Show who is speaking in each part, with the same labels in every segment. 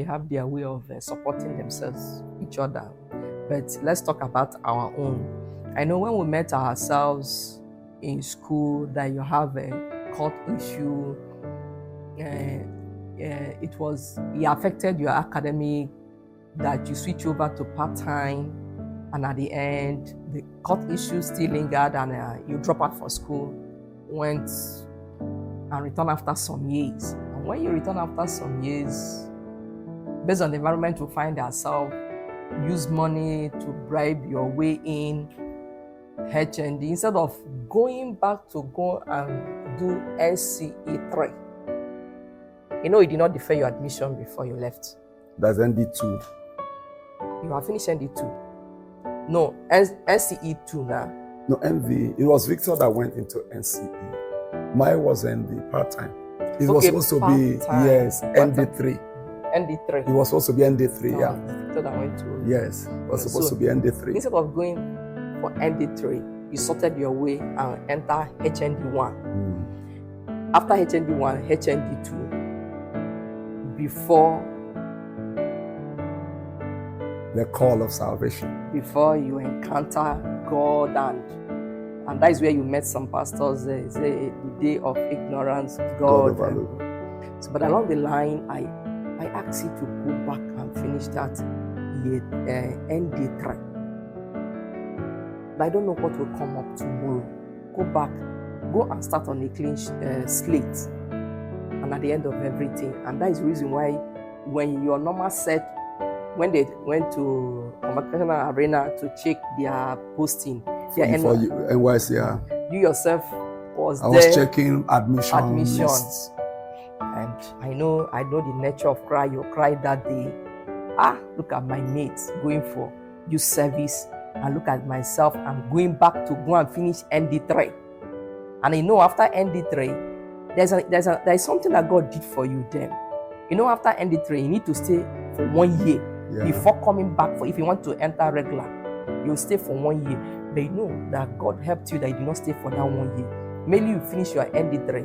Speaker 1: They have their way of supporting themselves, each other. But let's talk about our own. I know when we met ourselves in school that you have a court issue, it affected your academic, that you switch over to part-time, and at the end the court issue still lingered, and you drop out for school, went and returned after some years. And when you return after some years, based on the environment you find yourself, use money to bribe your way in HND instead of going back to go and do NCE 3. You did not defer your admission before you left.
Speaker 2: That's ND2.
Speaker 1: You have finished ND2. No, NCE 2 now.
Speaker 2: No, NV. It was Victor that went into NCE. Mine was ND part-time. It was supposed to be, yes, ND3.
Speaker 1: ND3.
Speaker 2: It was supposed to be ND3, yeah.
Speaker 1: Victor that went to.
Speaker 2: Yes, it was supposed to be ND3.
Speaker 1: Instead of going for ND3, you sorted your way and enter HND1. After HND1, HND2. Before
Speaker 2: the call of salvation.
Speaker 1: Before you encounter God, and that is where you met some pastors. They say the day of ignorance, God. But along the line, I asked you to go back and finish that ND3. But I don't know what will come up tomorrow. Go back, go and start on a clean slate. And at the end of everything, and that is the reason why when your normal set, when they went to Convocation Arena to check their posting, their
Speaker 2: NYC, yeah.
Speaker 1: You yourself was there.
Speaker 2: I was checking admission lists.
Speaker 1: And I know the nature of cry. You cried that day. Look at my mates going for youth service, and look at myself. I'm going back to go and finish ND3. And I know after ND3, there's something that God did for you then. After ND3, you need to stay for 1 year before coming back. If you want to enter regular, you'll stay for 1 year. But you know that God helped you that you did not stay for that 1 year. Maybe you finish your ND3,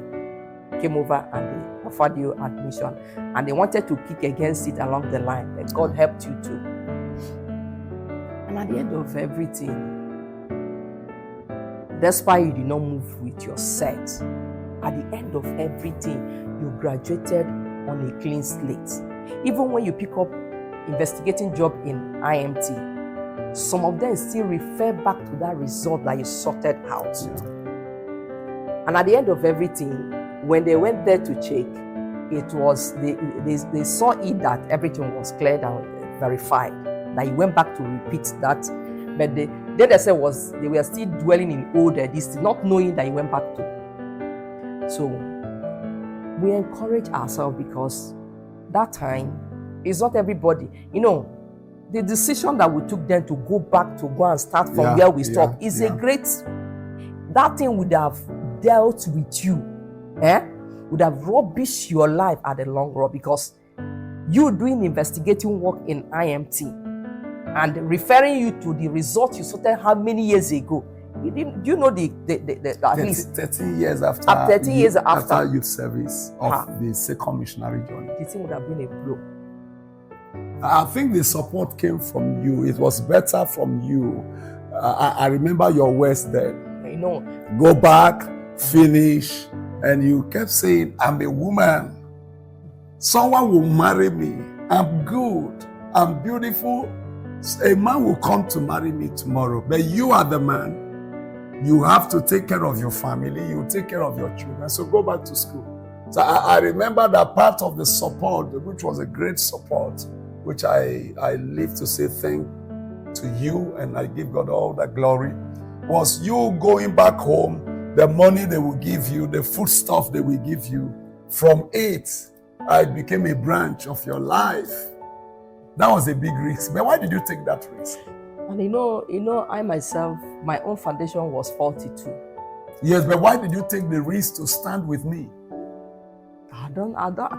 Speaker 1: came over and they offered you admission, and they wanted to kick against it along the line. But God helped you too. And at the end of everything, despite you did not move with your set, at the end of everything, you graduated on a clean slate. Even when you pick up investigating job in IMT, some of them still refer back to that result that you sorted out. And at the end of everything, when they went there to check, it was they saw it that everything was cleared and verified. That you went back to repeat that, but then they said they were still dwelling in old this, not knowing that you went back to. So we encourage ourselves, because that time is not everybody. The decision that we took then to go back to go and start from where we stopped is a great. That thing would have dealt with you, would have rubbished your life at the long run, because you doing investigating work in IMT and referring you to the result you sorted how many years ago. The at least
Speaker 2: 13 years after.
Speaker 1: 13 years after
Speaker 2: youth service of the second missionary journey.
Speaker 1: The thing would have been a blow.
Speaker 2: I think the support came from you. It was better from you. I remember your words then. Go back, finish, and you kept saying, "I'm a woman. Someone will marry me. I'm good. I'm beautiful. A man will come to marry me tomorrow. But you are the man. You have to take care of your family. You take care of your children. So go back to school." So I remember that part of the support, which was a great support, which I live to say thank to you, and I give God all the glory, was you going back home, the money they will give you, the food stuff they will give you. From it, I became a branch of your life. That was a big risk. But why did you take that risk?
Speaker 1: And I myself, my own foundation was faulty too.
Speaker 2: Yes, but why did you take the risk to stand with me?
Speaker 1: I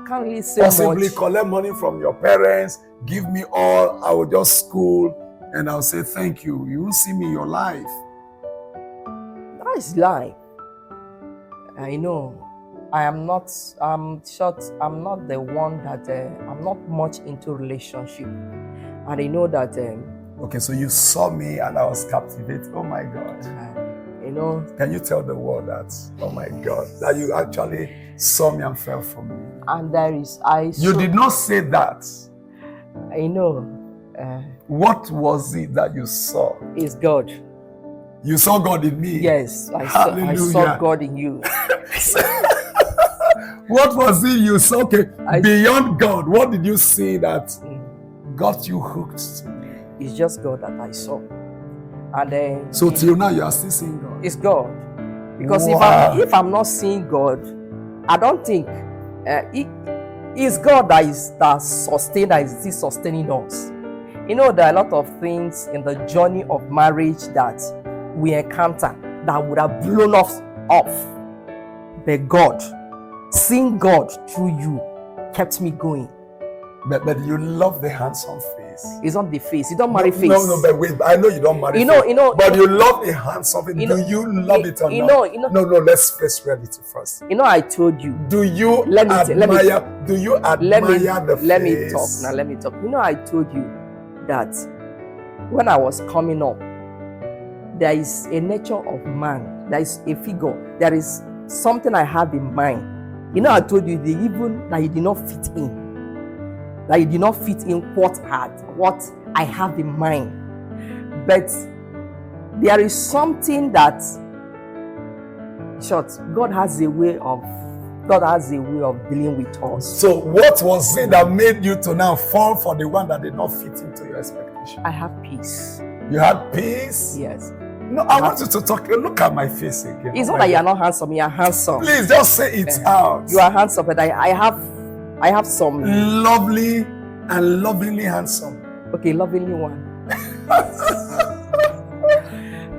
Speaker 1: can't really say
Speaker 2: Possibly
Speaker 1: much.
Speaker 2: Collect money from your parents, give me all, I will just school, and I'll say thank you. You won't see me in your life.
Speaker 1: That is life. I know. I am not, short, I'm not the one that, I'm not much into relationship. And I know that...
Speaker 2: okay, so you saw me and I was captivated. Oh my God.
Speaker 1: You know...
Speaker 2: Can you tell the world that, oh my God, that you actually saw me and fell for me?
Speaker 1: And there is...
Speaker 2: You did not say that.
Speaker 1: I know.
Speaker 2: What was it that you saw?
Speaker 1: It's God.
Speaker 2: You saw God in me?
Speaker 1: Yes, I saw God in you.
Speaker 2: What was it you saw? Okay, beyond God, what did you see that got you hooked?
Speaker 1: It's just God that I saw. And then...
Speaker 2: So till now you are still seeing God?
Speaker 1: It's God. Because if I'm not seeing God, I don't think it's God that is sustaining us. You know, there are a lot of things in the journey of marriage that we encounter that would have blown us off. But God, seeing God through you, kept me going.
Speaker 2: But you love the handsome face.
Speaker 1: It's not the face. You don't marry face.
Speaker 2: No, but wait. I know you don't marry face. But you love the handsome face. Do you love it or not? No, let's face reality first.
Speaker 1: You know, I told you.
Speaker 2: Do you admire the face?
Speaker 1: Let me talk now. Let me talk. You know, I told you that when I was coming up, there is a nature of man. There is a figure. There is something I have in mind. You know, I told you that you did not fit in. That you did not fit in what I have in mind. But there is something that, God has a way of dealing with us.
Speaker 2: So what was it that made you to now fall for the one that did not fit into your expectation?
Speaker 1: I have peace.
Speaker 2: You had peace?
Speaker 1: Yes.
Speaker 2: No, I want you to talk. Look at my face again.
Speaker 1: It's not that you are not handsome. You are handsome.
Speaker 2: Please just say it out.
Speaker 1: You are handsome, but I have some
Speaker 2: lovely and lovingly handsome.
Speaker 1: Okay, lovingly one.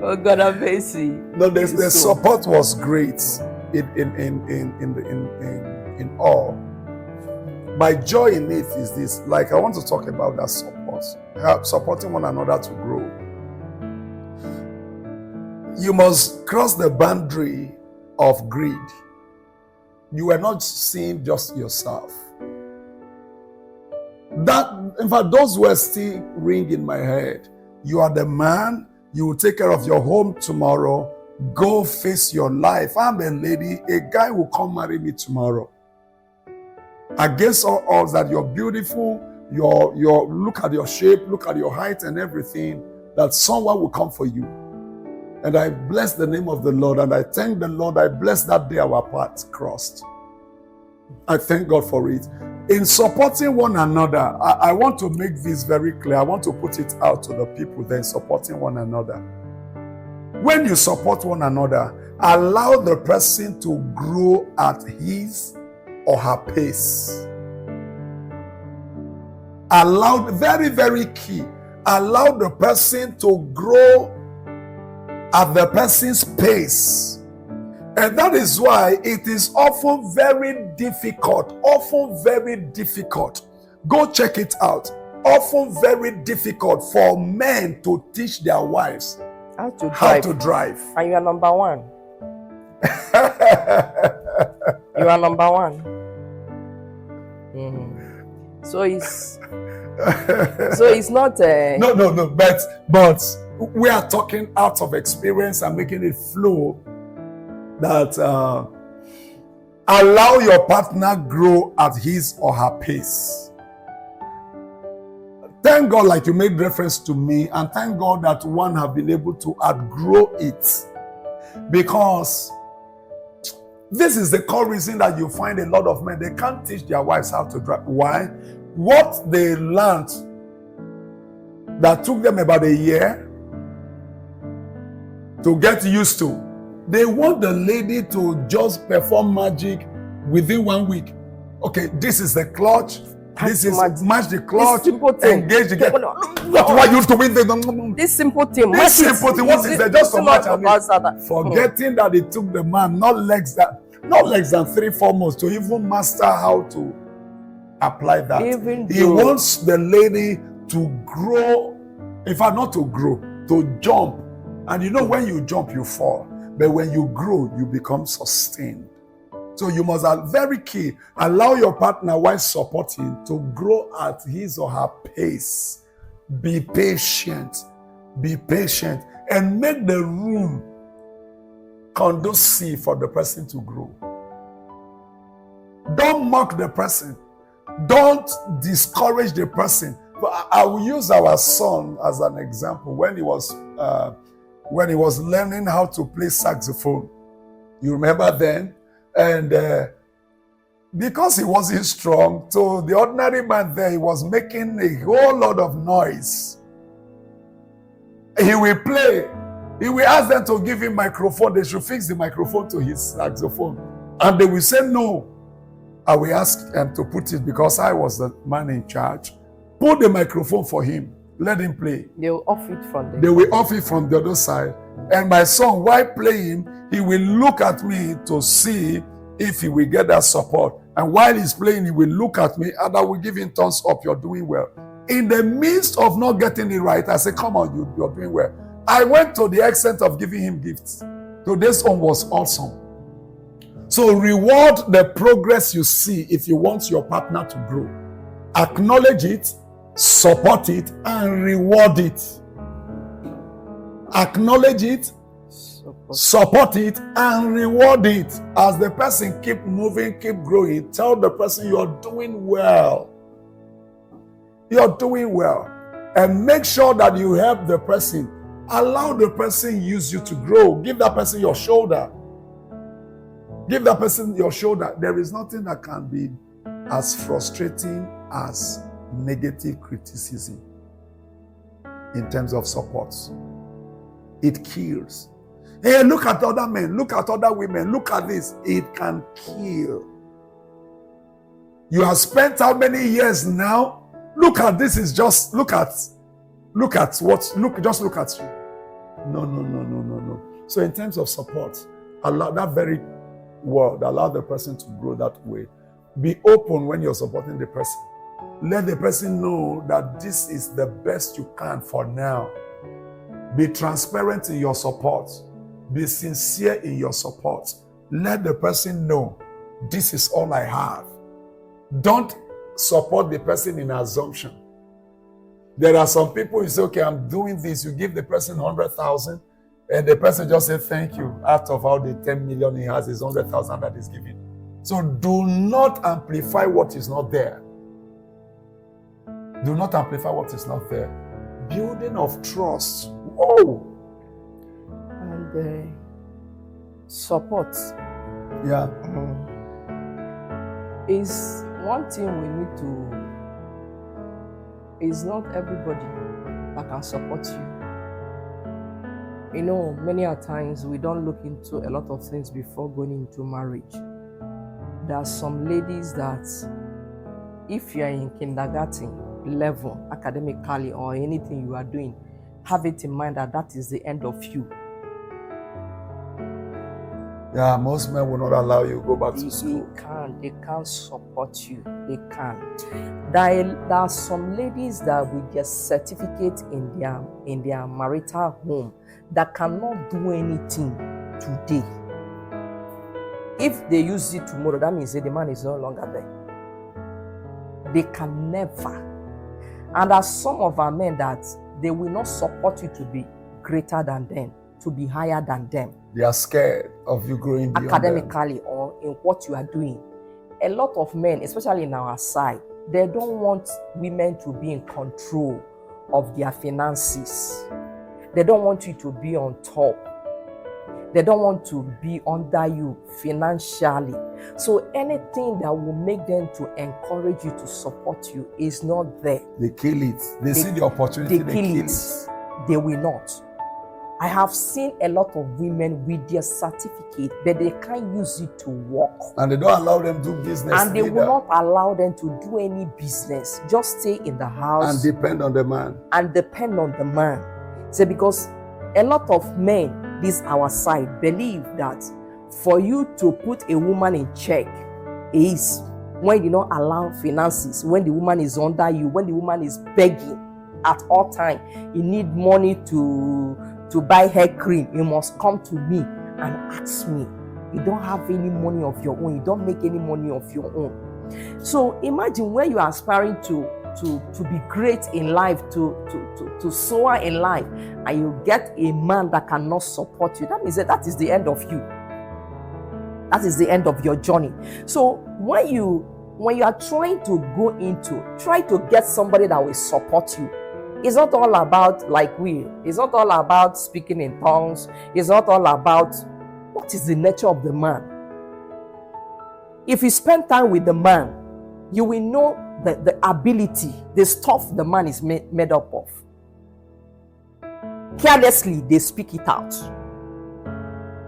Speaker 1: Oh God, have mercy.
Speaker 2: No, the support was great in all. My joy in it is this. Like, I want to talk about that support, supporting one another to grow. You must cross the boundary of greed. You are not seeing just yourself. That, in fact, those words still ring in my head. You are the man, you will take care of your home tomorrow. Go face your life. I'm a lady, a guy will come marry me tomorrow. Against all odds that you're beautiful, your look at your shape, look at your height and everything, that someone will come for you. And I bless the name of the Lord, and I thank the Lord. I bless that day our paths crossed. I thank God for it. In supporting one another, I want to make this very clear. I want to put it out to the people then, supporting one another. When you support one another, allow the person to grow at his or her pace. Allow, very, very key, allow the person to grow at the person's pace. And that is why it is often very difficult. Go check it out. Often very difficult for men to teach their wives how to drive.
Speaker 1: And you are number one. You are number one. Mm-hmm. So it's not
Speaker 2: no. But we are talking out of experience and making it flow. That allow your partner grow at his or her pace. Thank God, like you made reference to me, and thank God that one have been able to outgrow it, because this is the core reason that you find a lot of men, they can't teach their wives how to drive. Why? What they learned that took them about a year to get used to, they want the lady to just perform magic within 1 week. Okay, this is the clutch. This is match the clutch. Engage the girl. What do I use to win the?
Speaker 1: This simple thing.
Speaker 2: What is it? Just to match. Forgetting that it took the man not less than 3-4 months to even master how to apply that. He wants the lady to grow. In fact, not to grow, to jump. And you know, when you jump, you fall. But when you grow, you become sustained. So you must have very key. Allow your partner, while supporting, to grow at his or her pace. Be patient. Be patient. And make the room conducive for the person to grow. Don't mock the person. Don't discourage the person. But I will use our son as an example. When he was learning how to play saxophone, you remember then? And because he wasn't strong, so the ordinary man there, he was making a whole lot of noise. He will play. He will ask them to give him microphone. They should fix the microphone to his saxophone. And they will say no. I will ask them to put it, because I was the man in charge. Put the microphone for him. Let him play.
Speaker 1: They will off it from the...
Speaker 2: They will off it from the other side. And my son, while playing, he will look at me to see if he will get that support. And while he's playing, he will look at me and I will give him thumbs up. You're doing well. In the midst of not getting it right, I say, come on, you're doing well. I went to the extent of giving him gifts. So this one was awesome. So reward the progress you see if you want your partner to grow. Acknowledge it, support it, and reward it. Acknowledge it, support it, and reward it. As the person keep moving, keep growing, tell the person you're doing well. You're doing well. And make sure that you help the person. Allow the person use you to grow. Give that person your shoulder. Give that person your shoulder. There is nothing that can be as frustrating as negative criticism in terms of support. It kills. Hey, look at other men, look at other women, look at this. It can kill. You have spent how many years now? Look at this, is just look at what, just look at you. No. So in terms of support, allow that very word, allow the person to grow that way. Be open when you're supporting the person. Let the person know that this is the best you can for now. Be transparent in your support. Be sincere in your support. Let the person know this is all I have. Don't support the person in assumption. There are some people who say, okay, I'm doing this. You give the person 100,000 and the person just say thank you. Out of all the 10 million he has is 100,000 that is given. So do not amplify what is not there. Do not amplify what is not there. Building of trust. Whoa.
Speaker 1: And support.
Speaker 2: Yeah.
Speaker 1: Is one thing we need to... It's not everybody that can support you. You know, many a times we don't look into a lot of things before going into marriage. There are some ladies that, if you are in kindergarten level, academically, or anything you are doing, have it in mind that that is the end of you.
Speaker 2: Yeah, most men will not allow you to go back to school.
Speaker 1: They can't support you. They can't. There are some ladies that with their certificate in their marital home that cannot do anything today. If they use it tomorrow, that means that the man is no longer there. They can never. And there are some of our men that they will not support you to be greater than them, to be higher than them.
Speaker 2: They are scared of you growing beyond
Speaker 1: academically
Speaker 2: them.
Speaker 1: Or in what you are doing. A lot of men, especially in our side, they don't want women to be in control of their finances. They don't want you to be on top. They don't want to be under you financially. So anything that will make them to encourage you to support you is not there.
Speaker 2: They kill it. They see the opportunity, they kill it.
Speaker 1: They will not. I have seen a lot of women with their certificate, but they can't use it to work.
Speaker 2: And they don't allow them to do business.
Speaker 1: And they will not allow them to do any business. Just stay in the house.
Speaker 2: And depend on the man.
Speaker 1: So because a lot of men, this our side, believe that for you to put a woman in check is when you don't allow finances, when the woman is under you, when the woman is begging at all time, you need money to buy hair cream, you must come to me and ask me. You don't have any money of your own. You don't make any money of your own. So imagine when you are aspiring to be great in life, to soar in life, and you get a man that cannot support you. That means that is the end of you. That is the end of your journey. So when you are trying to try to get somebody that will support you, it's not all about it's not all about speaking in tongues. It's not all about what is the nature of the man. If you spend time with the man, you will know the ability, the stuff the man is made up of. Carelessly, they speak it out.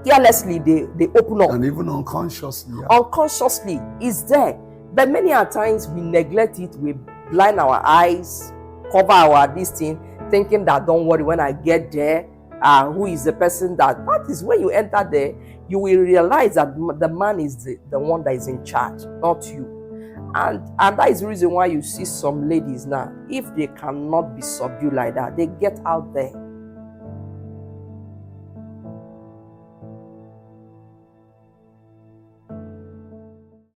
Speaker 1: Carelessly, they open up.
Speaker 2: And even unconsciously. Yeah.
Speaker 1: Unconsciously, it's there. But many a times we neglect it, we blind our eyes, cover our this thing, thinking that don't worry, when I get there, who is the person that is when you enter there, you will realize that the man is the one that is in charge, not you. And that is the reason why you see some ladies now, if they cannot be subdued like that, they get out there